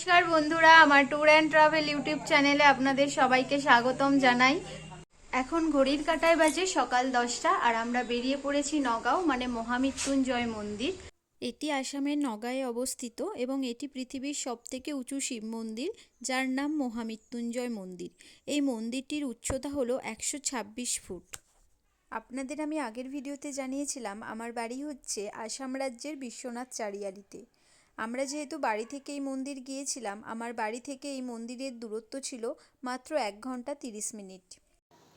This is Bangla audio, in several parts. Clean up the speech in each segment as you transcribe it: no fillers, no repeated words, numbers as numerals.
নমস্কার বন্ধুরা, আমার ট্যুর অ্যান্ড ট্রাভেল ইউটিউব চ্যানেলে আপনাদের সবাইকে স্বাগতম জানাই। এখন ঘড়ির কাঁটায় বাজে সকাল 10টা আর আমরা বেরিয়ে পড়েছি নগাঁও মানে মহামৃত্যুঞ্জয় মন্দির। এটি আসামের নগাঁয়ে অবস্থিত এবং এটি পৃথিবীর সবথেকে উঁচু শিব মন্দির, যার নাম মহামৃত্যুঞ্জয় মন্দির। এই মন্দিরটির উচ্চতা হলো 126 ফুট। আপনাদের আমি আগের ভিডিওতে জানিয়েছিলাম আমার বাড়ি হচ্ছে আসাম রাজ্যের বিশ্বনাথ চারিয়ালিতে। আমরা যেহেতু বাড়ি থেকে এই মন্দির গিয়েছিলাম, আমার বাড়ি থেকে এই মন্দিরের দূরত্ব ছিল মাত্র 1 ঘন্টা 30 মিনিট।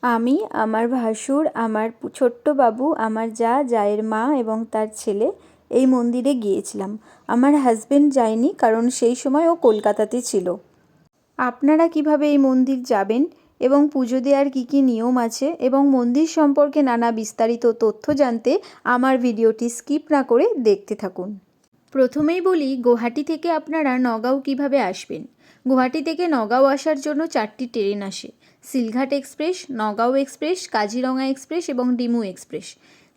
আমি, আমার ভাসুর, আমার ছোট্ট বাবু, আমার জায়ের মা এবং তার ছেলে এই মন্দিরে গিয়েছিলাম। আমার হাজবেন্ড যায়নি, কারণ সেই সময় ও কলকাতাতে ছিল। আপনারা কিভাবে এই মন্দির যাবেন এবং পুজো দেওয়ার কী কী নিয়ম আছে এবং মন্দির সম্পর্কে নানা বিস্তারিত তথ্য জানতে আমার ভিডিওটি স্কিপ না করে দেখতে থাকুন। প্রথমেই বলি গুয়াহাটি থেকে আপনারা নগাঁও কিভাবে আসবেন। গুয়াহাটি থেকে নগাঁও আসার জন্য 4টি ট্রেন আসে: Silghat express, Nagaon express, Kaziranga express এবং ডিমু এক্সপ্রেস।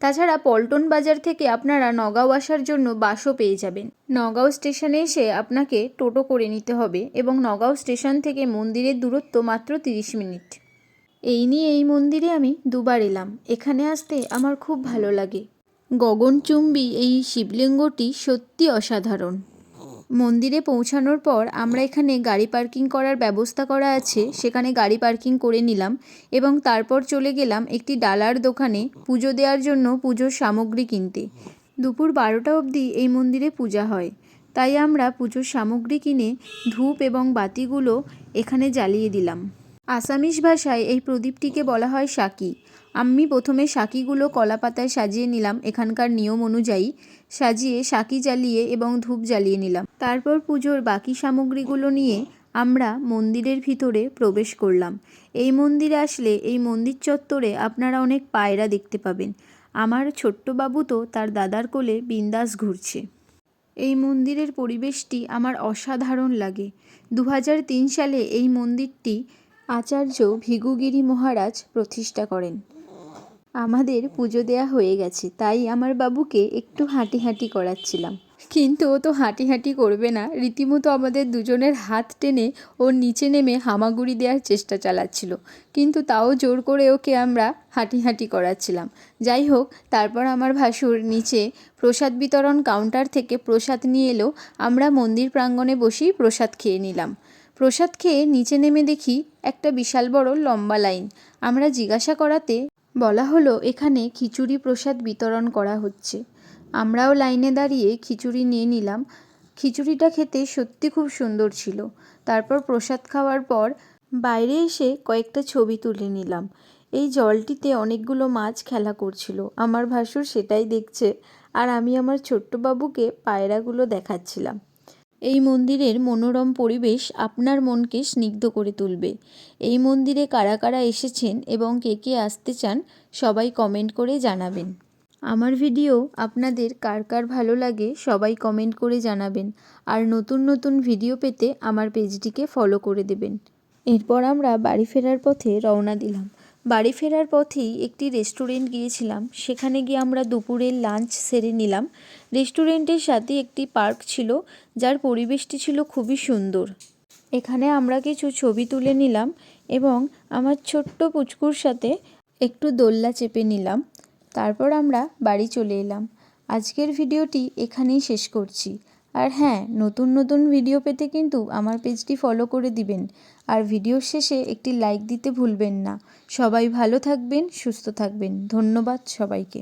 তাছাড়া পল্টন বাজার থেকে আপনারা নগাঁও আসার জন্য বাসও পেয়ে যাবেন। নগাঁও স্টেশনে এসে আপনাকে টোটো করে নিতে হবে এবং নগাঁও স্টেশন থেকে মন্দিরের দূরত্ব মাত্র 30 মিনিট। এই নিয়ে এই মন্দিরে আমি দুবার এলাম। এখানে আসতে আমার খুব ভালো লাগে। গগনচুম্বী এই শিবলিঙ্গটি সত্যি অসাধারণ। মন্দিরে পৌঁছানোর পর আমরা এখানে গাড়ি পার্কিং করার ব্যবস্থা করা আছে, সেখানে গাড়ি পার্কিং করে নিলাম এবং তারপর চলে গেলাম একটি ডালার দোকানে পুজো দেওয়ার জন্য পুজোর সামগ্রী কিনতে। দুপুর 12টা অবধি এই মন্দিরে পূজা হয়, তাই আমরা পুজোর সামগ্রী কিনে ধূপ এবং বাতিগুলো এখানে জ্বালিয়ে দিলাম। আসামিস ভাষায় এই প্রদীপটিকে বলা হয় সাকি। আমি প্রথমে সাকিগুলো কলা পাতায় সাজিয়ে নিলাম, এখানকার নিয়ম অনুযায়ী সাজিয়ে সাকি জ্বালিয়ে এবং ধূপ জ্বালিয়ে নিলাম। তারপর পুজোর বাকি সামগ্রীগুলো নিয়ে আমরা মন্দিরের ভিতরে প্রবেশ করলাম। এই মন্দিরে আসলে এই মন্দির চত্বরে আপনারা অনেক পায়রা দেখতে পাবেন। আমার ছোট্ট বাবু তো তার দাদার কোলে বিন্দাস ঘুরছে। এই মন্দিরের পরিবেশটি আমার অসাধারণ লাগে। 2003 সালে এই মন্দিরটি আচার্য ভিগুগিরি মহারাজ প্রতিষ্ঠা করেন। আমাদের পুজো দেয়া হয়ে গেছে, তাই আমার বাবুকে একটু হাঁটি করাচ্ছিলাম, কিন্তু ও তো হাঁটি করবে না, রীতিমতো আমাদের দুজনের হাত টেনে ওর নিচে নেমে হামাগুড়ি দেওয়ার চেষ্টা চালাচ্ছিল, কিন্তু তাও জোর করে ওকে আমরা হাঁটি করাচ্ছিলাম। যাই হোক, তারপর আমার ভাসুর নিচে প্রসাদ বিতরণ কাউন্টার থেকে প্রসাদ নিয়ে এলো। আমরা মন্দির প্রাঙ্গণে বসেই প্রসাদ খেয়ে নিলাম। প্রসাদ খেয়ে নিচে নেমে দেখি একটা বিশাল বড় লম্বা লাইন। আমরা জিজ্ঞাসা করাতে বলা হলো এখানে খিচুড়ি প্রসাদ বিতরণ করা হচ্ছে। আমরাও লাইনে দাঁড়িয়ে খিচুড়ি নিয়ে নিলাম। খিচুড়িটা খেতে সত্যি খুব সুন্দর ছিল। তারপর প্রসাদ খাওয়ার পর বাইরে এসে কয়েকটা ছবি তুলে নিলাম। এই জলটিতে অনেকগুলো মাছ খেলা করছিল, আমার ভাসুর সেটাই দেখছে আর আমি আমার ছোট্ট বাবুকে পায়রাগুলো দেখাচ্ছিলাম। এই মন্দিরের মনোরম পরিবেশ আপনার মনকে স্নিগ্ধ করে তুলবে। এই মন্দিরে কারা কারা এসেছেন এবং কে কে আসতে চান সবাই কমেন্ট করে জানাবেন। আমার ভিডিও আপনাদের কার কার ভালো লাগে সবাই কমেন্ট করে জানাবেন, আর নতুন ভিডিও পেতে আমার পেজটিকে ফলো করে দেবেন। এরপর আমরা বাড়ি ফেরার পথে রওনা দিলাম। বাড়ি ফেরার পথেই একটি রেস্টুরেন্ট গিয়েছিলাম, সেখানে গিয়ে আমরা দুপুরের লাঞ্চ সেরে নিলাম। রেস্টুরেন্টের সাথে একটি পার্ক ছিল, যার পরিবেশটি ছিল খুবই সুন্দর। এখানে আমরা কিছু ছবি তুলে নিলাম এবং আমার ছোট্ট পুচকুর সাথে একটু দোলনা চেপে নিলাম। তারপর আমরা বাড়ি চলে এলাম। আজকের ভিডিওটি এখানেই শেষ করছি। আর হ্যাঁ, নতুন ভিডিও পেতে কিন্তু আমার পেজটি ফলো করে দিবেন, আর ভিডিওর শেষে একটি লাইক দিতে ভুলবেন না। সবাই ভালো থাকবেন, সুস্থ থাকবেন। ধন্যবাদ সবাইকে।